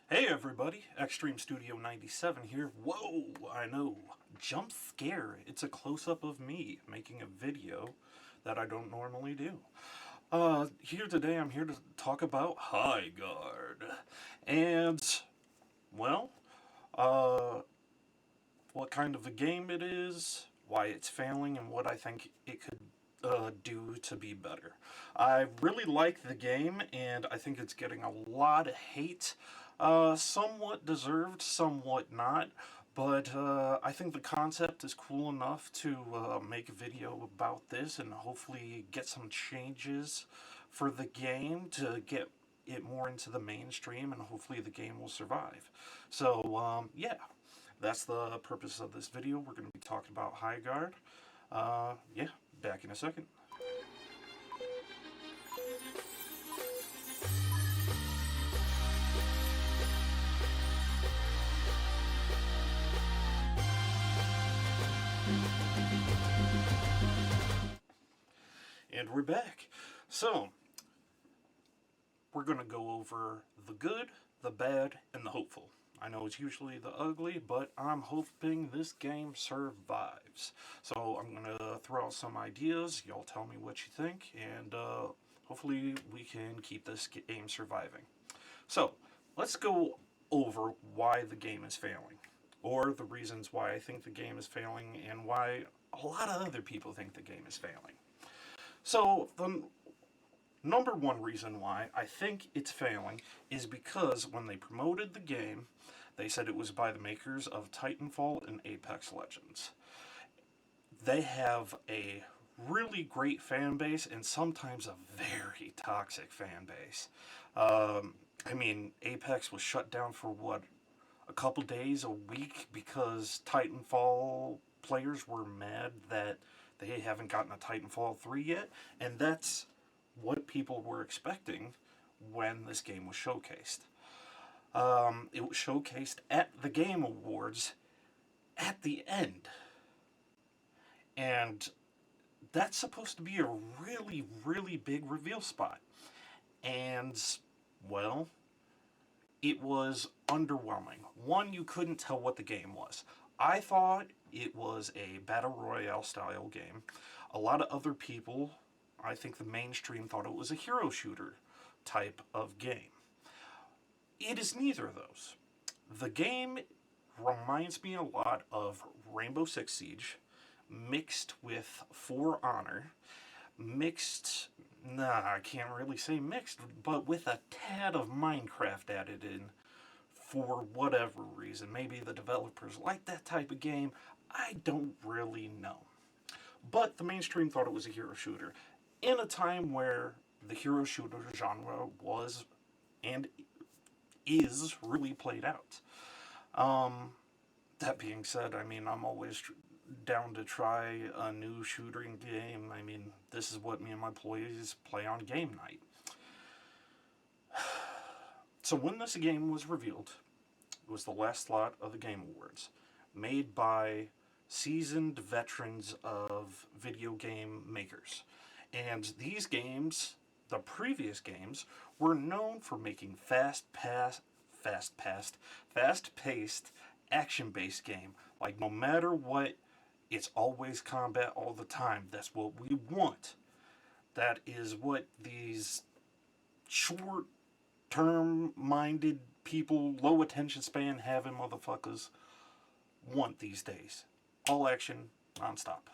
Hey everybody, Extreme Studio 97 here. Whoa, I know. Jump scare. It's a close-up of me making a video that I don't normally do. Here today I'm here to talk about Highguard. And, well, uh, what kind of a game it is, why it's failing, and what I think it could do to be better. I really like the game, and I think it's getting a lot of hate. Somewhat deserved, somewhat not. But I think the concept is cool enough to make a video about this and hopefully get some changes for the game to get it more into the mainstream, and hopefully the game will survive. So, yeah, that's the purpose of this video. We're going to be talking about Highguard. Yeah, back in a second. And we're back. So, we're going to go over the good, the bad, and the hopeful. I know it's usually the ugly, but I'm hoping this game survives. So I'm going to throw out some ideas, y'all tell me what you think, and hopefully we can keep this game surviving. So, let's go over why the game is failing, or the reasons why I think the game is failing, and why a lot of other people think the game is failing. So, the number one reason why I think it's failing is because when they promoted the game, they said it was by the makers of Titanfall and Apex Legends. They have a really great fan base and sometimes a very toxic fan base. I mean, Apex was shut down for what, a couple days, a week, because Titanfall players were mad that they haven't gotten a Titanfall 3 yet, and that's what people were expecting when this game was showcased. It was showcased at the Game Awards at the end. And that's supposed to be a really, really big reveal spot. And, well, it was underwhelming. One, you couldn't tell what the game was. I thought it was a Battle Royale style game. A lot of other people, I think the mainstream, thought it was a hero shooter type of game. It is neither of those. The game reminds me a lot of Rainbow Six Siege mixed with For Honor, mixed, nah, I can't really say mixed, but with a tad of Minecraft added in for whatever reason. Maybe the developers like that type of game. I don't really know. But the mainstream thought it was a hero shooter. In a time where the hero shooter genre was and is really played out. That being said, I mean, I'm always down to try a new shooting game. I mean, this is what me and my employees play on game night. So when this game was revealed, it was the last slot of the Game Awards, made by seasoned veterans of video game makers. And these games, the previous games, were known for making fast-paced, action-based game. Like, no matter what, it's always combat all the time. That's what we want. That is what these short-term-minded people, low attention span having motherfuckers want these days. All action, non-stop.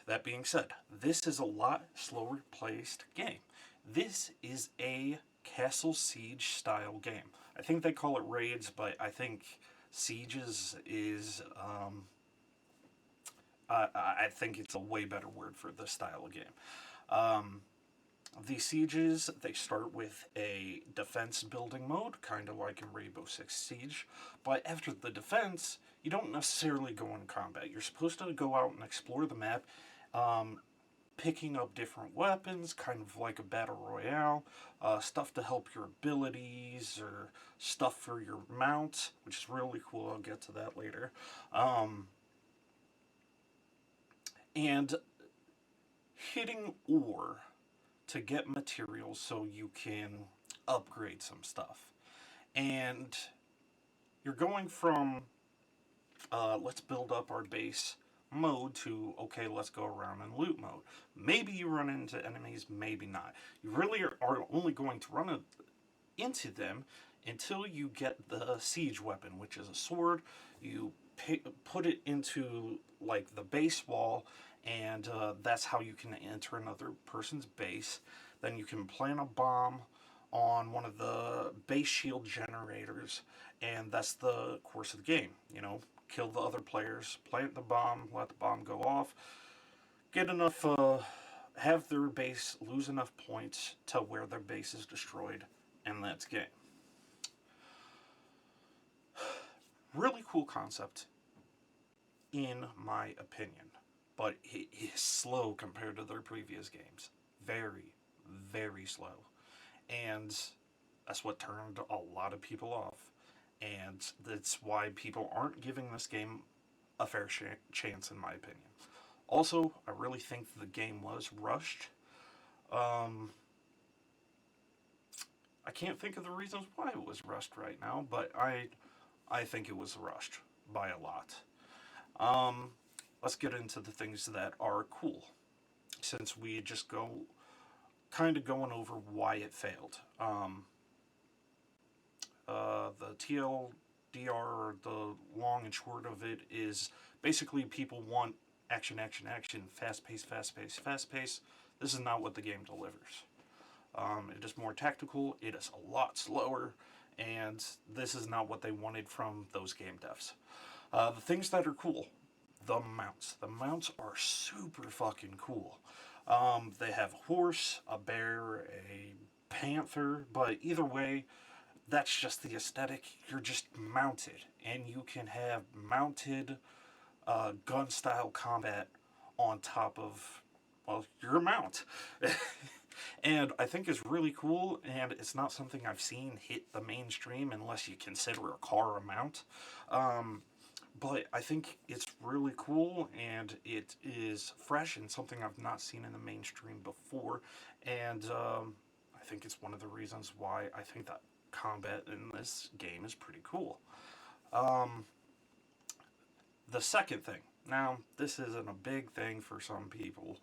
That being said, this is a lot slower paced game. This is a Castle Siege style game. I think they call it raids, but I think sieges is, I think it's a way better word for this style of game. The sieges, they start with a defense building mode, kind of like in Rainbow Six Siege, but after the defense, you don't necessarily go in combat. You're supposed to go out and explore the map, picking up different weapons, kind of like a battle royale, stuff to help your abilities, or stuff for your mount, which is really cool. I'll get to that later. And hitting ore to get materials so you can upgrade some stuff. And you're going from let's build up our base mode to okay, let's go around in loot mode. Maybe you run into enemies, maybe not. You really are only going to run into them until you get the siege weapon, which is a sword. You put it into like the base wall, and that's how you can enter another person's base. Then you can plant a bomb on one of the base shield generators, and that's the course of the game. Kill the other players, plant the bomb, let the bomb go off, get enough, have their base lose enough points to where their base is destroyed, and that's game. Really cool concept, in my opinion, but it is slow compared to their previous games. Very, very slow. And that's what turned a lot of people off. And that's why people aren't giving this game a fair chance, in my opinion. Also, I really think the game was rushed. I can't think of the reasons why it was rushed right now, but I think it was rushed by a lot. Let's get into the things that are cool, since we just kind of going over why it failed. The TLDR, or the long and short of it, is basically people want action, action, action, fast pace, fast pace, fast pace. This is not what the game delivers. It is more tactical, it is a lot slower, and this is not what they wanted from those game devs. The things that are cool, the mounts. The mounts are super fucking cool. They have a horse, a bear, a panther, but either way, that's just the aesthetic. You're just mounted, and you can have mounted gun style combat on top of, well, your mount. And I think it's really cool, and it's not something I've seen hit the mainstream unless you consider a car a mount. But I think it's really cool, and it is fresh and something I've not seen in the mainstream before. And I think it's one of the reasons why I think that combat in this game is pretty cool. The second thing, now this isn't a big thing for some people,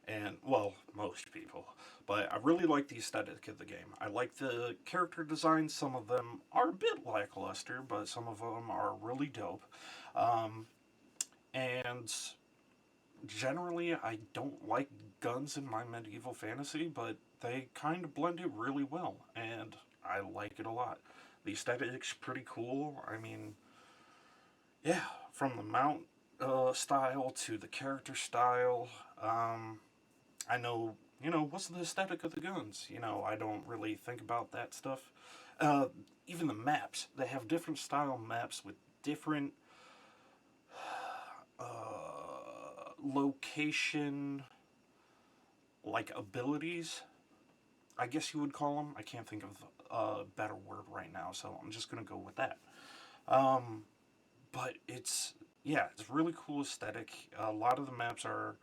and well, most people, but I really like the aesthetic of the game. I like the character design. Some of them are a bit lackluster, but some of them are really dope. And generally, I don't like guns in my medieval fantasy, but they kind of blend it really well, and I like it a lot. The aesthetic's pretty cool. I mean, yeah, from the mount style to the character style. I know, what's the aesthetic of the guns? I don't really think about that stuff. Even the maps, they have different style maps with different location, like abilities, I guess you would call them. I can't think of a better word right now, so I'm just going to go with that. But it's really cool aesthetic. A lot of the maps are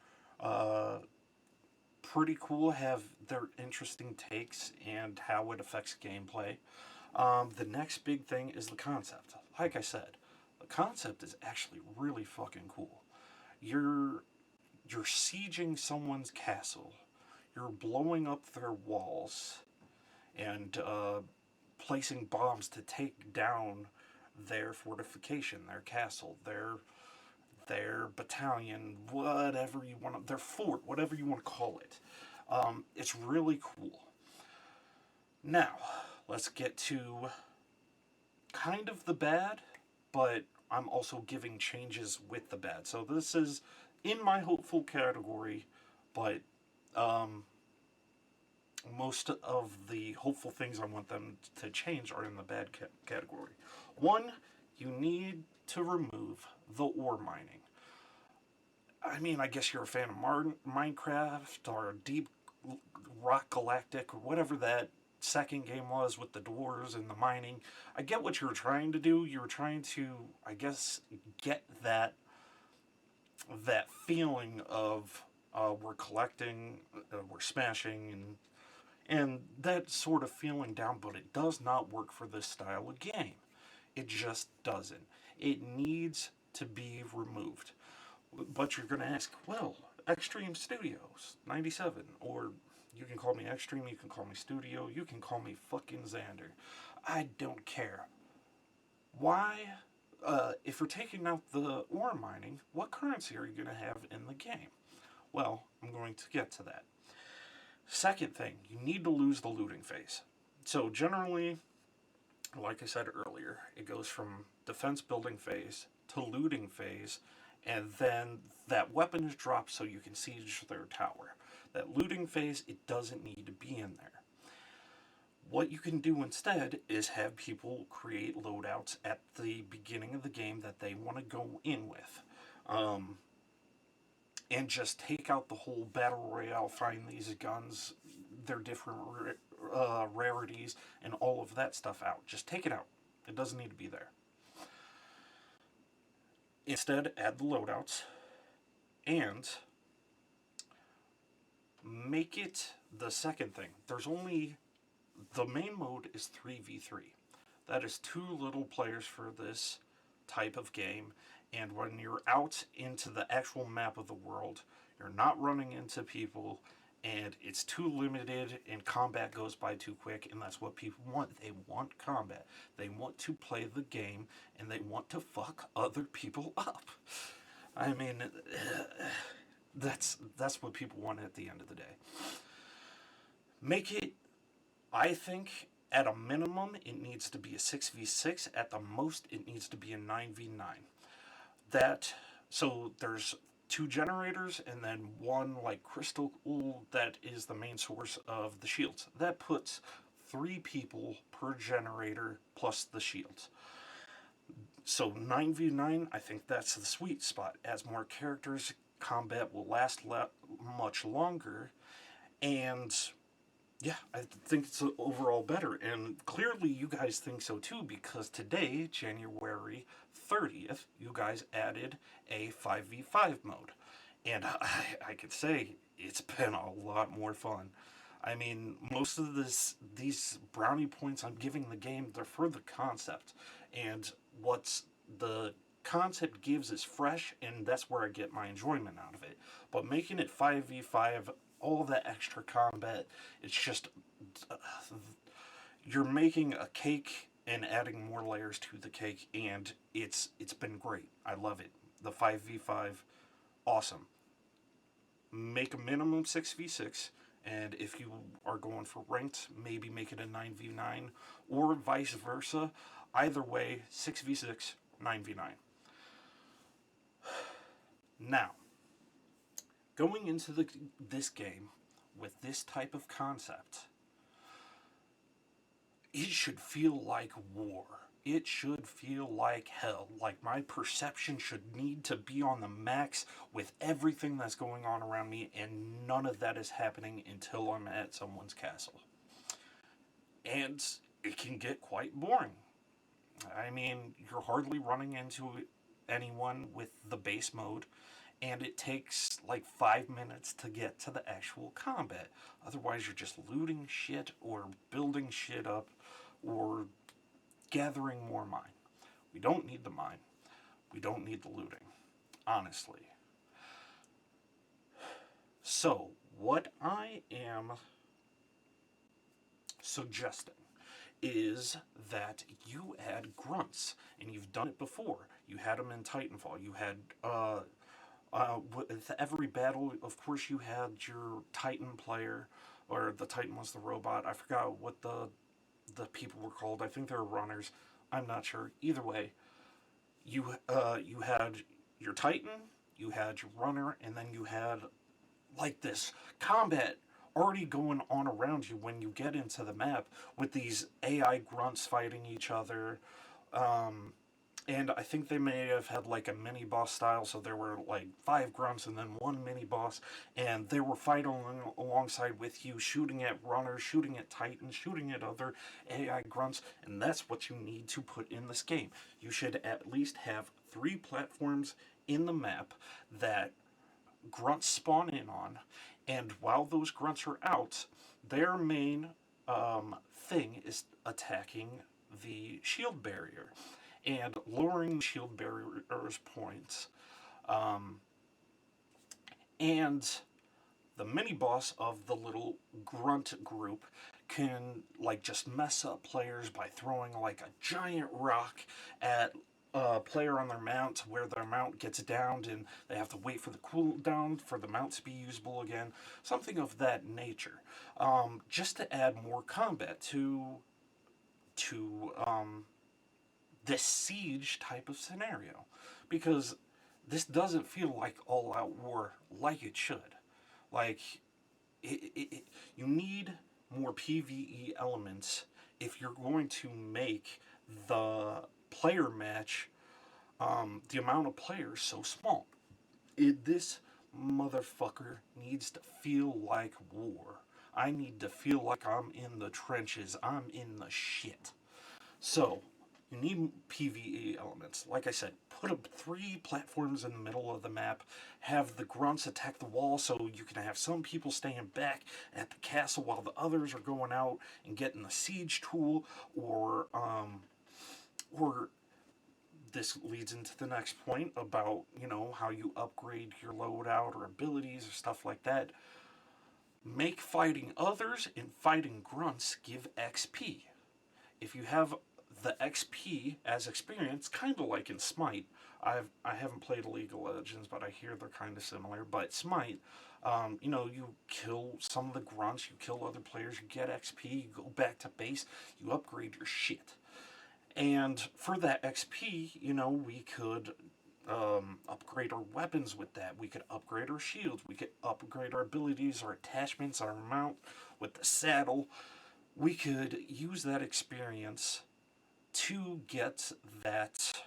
pretty cool, have their interesting takes and how it affects gameplay. The next big thing is the concept. Like I said, the concept is actually really fucking cool. You're sieging someone's castle. You're blowing up their walls and placing bombs to take down their fortification, their castle, their battalion, whatever you want, their fort, whatever you want to call it. It's really cool. Now, let's get to kind of the bad, but I'm also giving changes with the bad. So this is in my hopeful category, but most of the hopeful things I want them to change are in the bad category. One, you need to remove the ore mining. I mean, I guess you're a fan of Minecraft or Deep Rock Galactic or whatever that second game was with the doors and the mining. I get what you were trying to do. You were trying to, I guess, get that feeling of we're collecting, we're smashing, and And that sort of feeling down, but it does not work for this style of game. It just doesn't. It needs to be removed. But you're going to ask, well, Extreme Studios, 97, or you can call me Extreme, you can call me Studio, you can call me fucking Xander. I don't care. Why, if you're taking out the ore mining, what currency are you going to have in the game? Well, I'm going to get to that. Second thing, you need to lose the looting phase. So generally, like I said earlier, it goes from defense building phase to looting phase, and then that weapon is dropped so you can siege their tower. That looting phase, it doesn't need to be in there. What you can do instead is have people create loadouts at the beginning of the game that they want to go in with. And just take out the whole battle royale, find these guns, their different rarities, and all of that stuff out. Just take it out. It doesn't need to be there. Instead, add the loadouts and make it the second thing. The main mode is 3v3. That is too little players for this type of game. And when you're out into the actual map of the world, you're not running into people, and it's too limited, and combat goes by too quick, and that's what people want. They want combat. They want to play the game, and they want to fuck other people up. I mean, that's what people want at the end of the day. Make it, I think, at a minimum, it needs to be a 6v6. At the most, it needs to be a 9v9. So there's 2 generators and then 1 like crystal that is the main source of the shields. That puts 3 people per generator plus the shields. So 9v9, I think that's the sweet spot. As more characters, combat will last much longer, and yeah, I think it's overall better. And clearly you guys think so too, because today, January 30th, you guys added a 5v5 mode. And I could say it's been a lot more fun. I mean, most of these brownie points I'm giving the game, they're for the concept. And what's the concept gives is fresh, and that's where I get my enjoyment out of it. But making it 5v5, all that extra combat, it's just you're making a cake and adding more layers to the cake, and it's been great. I love it. The 5v5, awesome. Make a minimum 6v6, and if you are going for ranked, maybe make it a 9v9, or vice versa. Either way, 6v6, 9v9. Now, going into this game with this type of concept, it should feel like war. It should feel like hell. Like my perception should need to be on the max with everything that's going on around me, and none of that is happening until I'm at someone's castle. And it can get quite boring. I mean, you're hardly running into anyone with the base mode, and it takes like 5 minutes to get to the actual combat. Otherwise, you're just looting shit or building shit up or gathering more mine. We don't need the mine. We don't need the looting, honestly. So, what I am suggesting is that you add grunts, and you've done it before. You had them in Titanfall. You had with every battle, of course, you had your Titan player, or the Titan was the robot. I forgot what the people were called. I think they were runners. I'm not sure. Either way, you had your Titan, you had your runner, and then you had like this combat already going on around you when you get into the map with these AI grunts fighting each other. And I think they may have had like a mini boss style, so there were like 5 grunts and then 1 mini boss, and they were fighting alongside with you, shooting at runners, shooting at titans, shooting at other AI grunts, and that's what you need to put in this game. You should at least have 3 platforms in the map that grunts spawn in on, and while those grunts are out, their main thing is attacking the shield barrier and lowering shield barrier's points. Um, and the mini boss of the little grunt group can like just mess up players by throwing like a giant rock at a player on their mount where their mount gets downed and they have to wait for the cooldown for the mount to be usable again. Something of that nature. Just to add more combat to this siege type of scenario. Because this doesn't feel like all out war like it should. Like, you need more PvE elements if you're going to make the player match, the amount of players so small. This motherfucker needs to feel like war. I need to feel like I'm in the trenches. I'm in the shit. So, you need PvE elements. Like I said, put up 3 platforms in the middle of the map, have the grunts attack the wall so you can have some people staying back at the castle while the others are going out and getting the siege tool, or this leads into the next point about, how you upgrade your loadout or abilities or stuff like that. Make fighting others and fighting grunts give XP. If you have the XP as experience, kind of like in Smite. I haven't played League of Legends, but I hear they're kind of similar. But Smite, you kill some of the grunts, you kill other players, you get XP, you go back to base, you upgrade your shit. And for that XP, we could upgrade our weapons with that. We could upgrade our shields. We could upgrade our abilities, our attachments, our mount with the saddle. We could use that experience to get that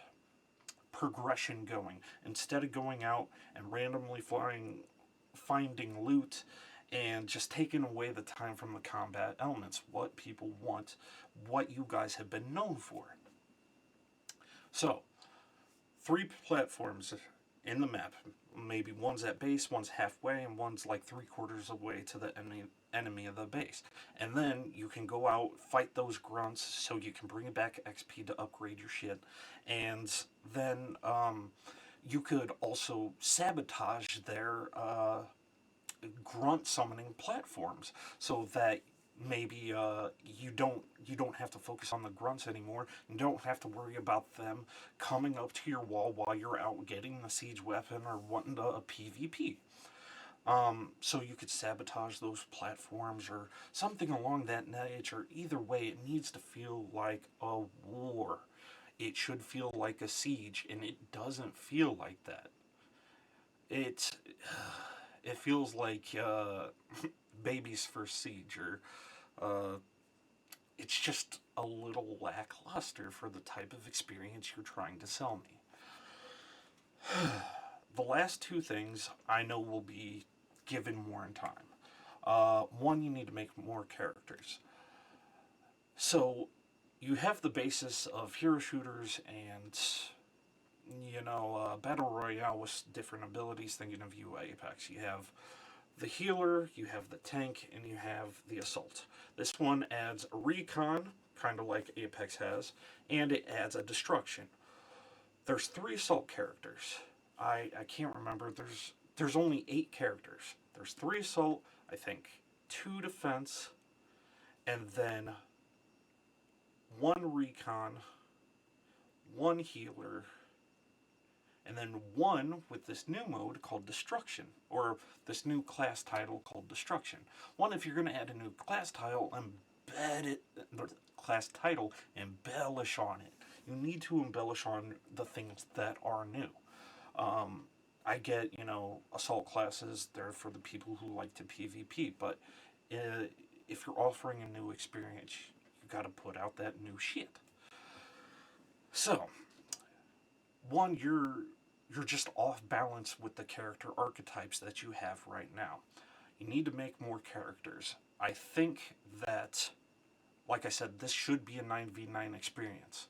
progression going instead of going out and randomly finding loot and just taking away the time from the combat elements, what people want, what you guys have been known for. So, 3 platforms in the map. Maybe one's at base, one's halfway, and one's like 3/4 of the way to the enemy of the base. And then you can go out, fight those grunts, so you can bring back XP to upgrade your shit. And then you could also sabotage their grunt summoning platforms so that maybe you don't have to focus on the grunts anymore. You don't have to worry about them coming up to your wall while you're out getting the siege weapon or wanting to PvP. So you could sabotage those platforms or something along that nature. Either way, it needs to feel like a war. It should feel like a siege, and it doesn't feel like that. It it feels like baby's first siege, or it's just a little lackluster for the type of experience you're trying to sell me. The last 2 things I know will be given more in time. One, you need to make more characters. So, you have the basis of hero shooters and, battle royale with different abilities. Thinking of you, Apex. You have the healer, you have the tank, and you have the assault. This one adds a recon, kind of like Apex has, and it adds a destruction. There's 3 assault characters. I can't remember. There's only 8 characters. There's 3 assault, I think 2 defense, and then 1 recon, 1 healer, and then 1 with this new mode called Destruction, or this new class title called Destruction. One, if you're going to add a new class title, embellish on it. You need to embellish on the things that are new. I get, assault classes, they're for the people who like to PvP, but if you're offering a new experience, you gotta put out that new shit. So, one, you're just off balance with the character archetypes that you have right now. You need to make more characters. I think that, like I said, this should be a 9v9 experience.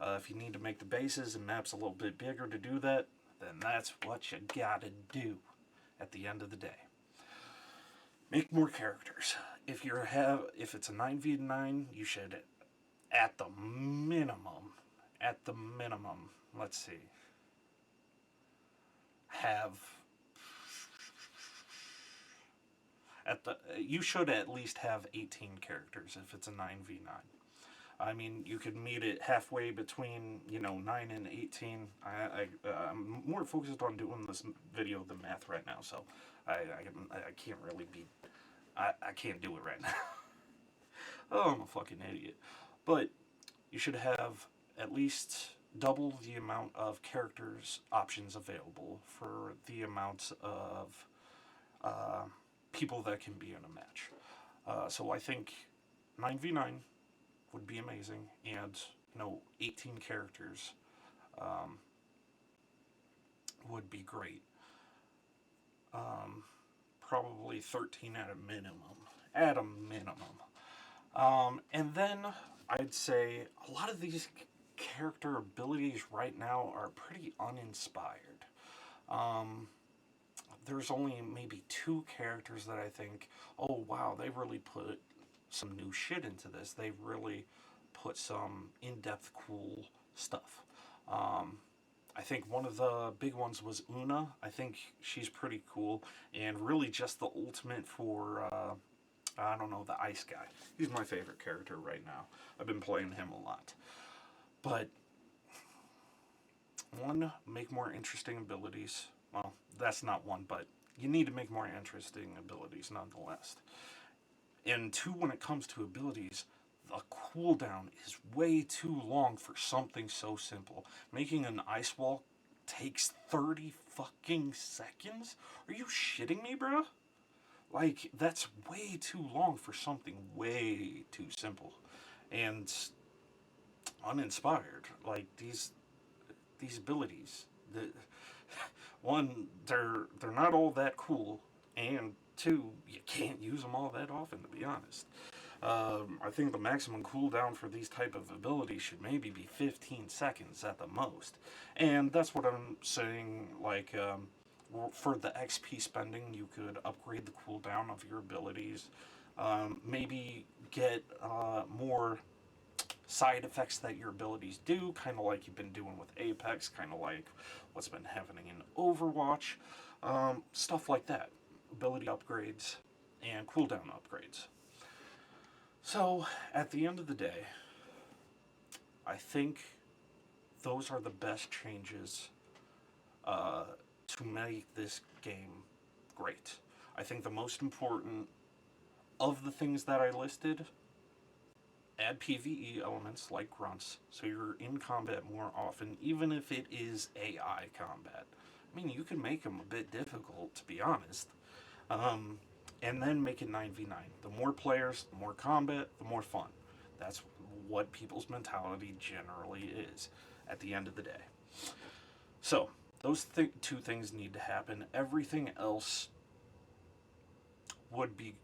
If you need to make the bases and maps a little bit bigger to do that, then that's what you gotta do at the end of the day. Make more characters. If it's a 9v9, you should at the minimum, let's see, have at the you should at least have 18 characters if it's a 9v9. I mean, you could meet it halfway between 9 and 18. I'm more focused on doing this video than math right now, so I can't really be I can't do it right now. Oh, I'm a fucking idiot. But you should have at least double the amount of characters options available for the amount of uh, people that can be in a match. So I think 9v9 would be amazing, and 18 characters um, would be great. Probably 13 at a minimum. At a minimum. And then I'd say a lot of these character abilities right now are pretty uninspired. Um, there's only maybe two characters that I think, oh wow, they really put some new shit into this. They really put some in-depth, cool stuff. Um, I think one of the big ones was Una. I think she's pretty cool and really just the ultimate for I don't know, the ice guy. He's my favorite character right now. I've been playing him a lot. But one, make more interesting abilities. Well, that's not one, but you need to make more interesting abilities nonetheless. And two, when it comes to abilities, the cooldown is way too long for something so simple. Making an ice wall takes 30 fucking seconds? Are you shitting me, bro? Like, that's way too long for something way too simple. And uninspired. Like, these abilities. The, one, they're not all that cool, and two, you can't use them all that often, to be honest. I think the maximum cooldown for these type of abilities should maybe be 15 seconds at the most, and that's what I'm saying. Like for the XP spending, you could upgrade the cooldown of your abilities. Maybe get more side effects that your abilities do, kind of like you've been doing with Apex, kind of like what's been happening in Overwatch, stuff like that. Ability upgrades and cooldown upgrades. So, at the end of the day, I think those are the best changes to make this game great. I think the most important of the things that I listed, add PvE elements like grunts, so you're in combat more often, even if it is AI combat. I mean, you can make them a bit difficult, to be honest. Um, and then make it 9v9. The more players, the more combat, the more fun. That's what people's mentality generally is at the end of the day. So, those two things need to happen. Everything else would be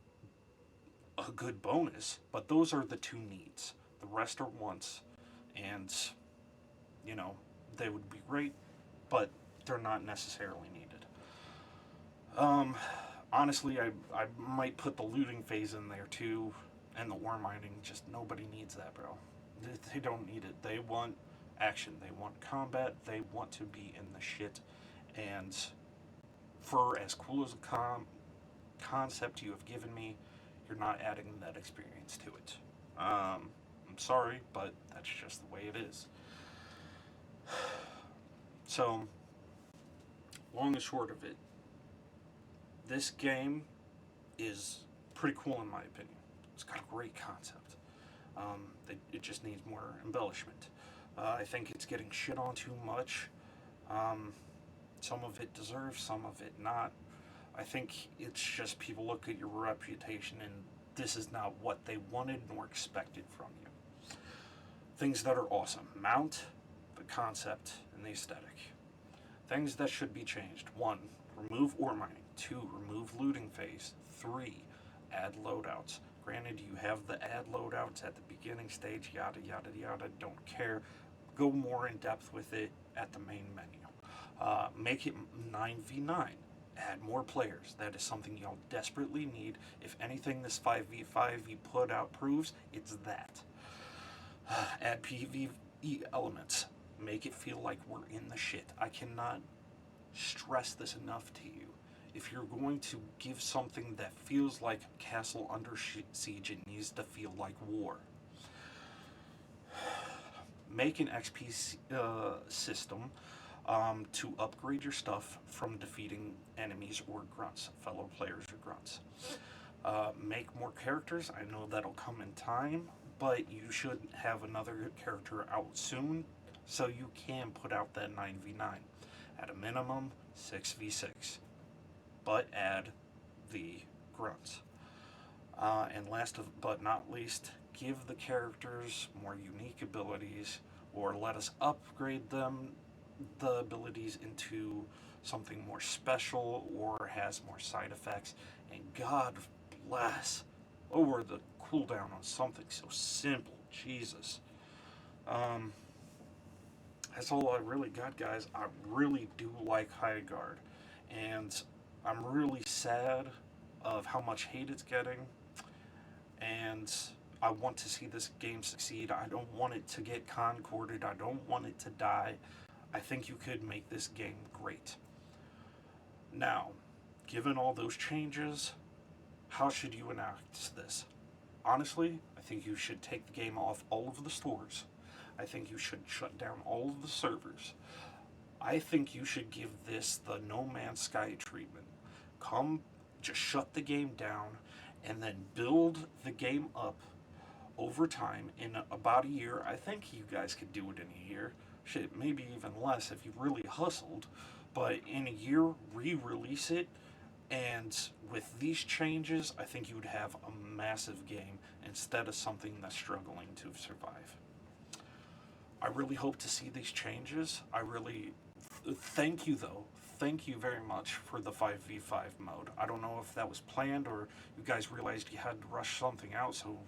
a good bonus, but those are the two needs. The rest are wants, and they would be great, but they're not necessarily needed. Honestly, I might put the looting phase in there too, and the ore mining. Just nobody needs that, bro. They don't need it. They want action. They want combat. They want to be in the shit. And for as cool as a concept you have given me, you're not adding that experience to it. I'm sorry, but that's just the way it is. So, long and short of it, this game is pretty cool in my opinion. It's got a great concept. It just needs more embellishment. I think it's getting shit on too much. Some of it deserves, some of it not. I think it's just people look at your reputation and this is not what they wanted nor expected from you. Things that are awesome. Mount, the concept, and the aesthetic. Things that should be changed. 1. Remove ore mining. 2. Remove looting phase. 3. Add loadouts. Granted, you have the add loadouts at the beginning stage, yada yada yada, don't care. Go more in depth with it at the main menu. Make it 9v9. Add more players. That is something y'all desperately need. If anything this 5v5 you put out proves, it's that. Add PvE elements. Make it feel like we're in the shit. I cannot stress this enough to you. If you're going to give something that feels like Castle Under Siege, it needs to feel like war. Make an XP system to upgrade your stuff from defeating enemies or grunts, fellow players or grunts. Make more characters. I know that'll come in time, but you should have another character out soon so you can put out that 9v9. At a minimum, 6v6. But add the grunts. And last but not least, give the characters more unique abilities, or let us upgrade them, the abilities, into something more special or has more side effects. And God bless, over the cooldown on something so simple. Jesus. That's all I really got, guys. I really do like Highguard, and I'm really sad of how much hate it's getting, and I want to see this game succeed. I don't want it to get concorded. I don't want it to die. I think you could make this game great. Now, given all those changes, how should you enact this? Honestly, I think you should take the game off all of the stores. I think you should shut down all of the servers. I think you should give this the No Man's Sky treatment. Just shut the game down, and then build the game up over time in about a year. I think you guys could do it in a year. Shit, maybe even less if you really hustled. But in a year, re-release it, and with these changes, I think you would have a massive game instead of something that's struggling to survive. I really hope to see these changes. I really thank you, though. Thank you very much for the 5v5 mode. I don't know if that was planned or you guys realized you had to rush something out so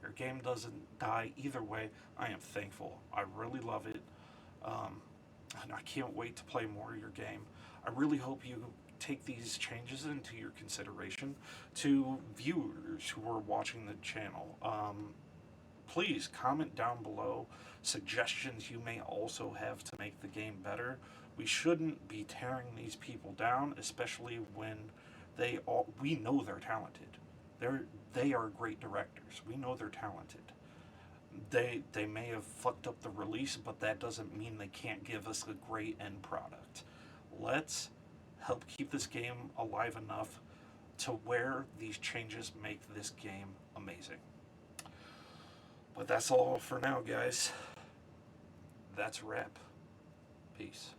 your game doesn't die. Either way, I am thankful. I really love it. And I can't wait to play more of your game. I really hope you take these changes into your consideration. To viewers who are watching the channel, please comment down below suggestions you may also have to make the game better. We shouldn't be tearing these people down, especially when we know they're talented. They are great directors. We know they're talented. They may have fucked up the release, but that doesn't mean they can't give us a great end product. Let's help keep this game alive enough to where these changes make this game amazing. But that's all for now, guys. That's a wrap. Peace.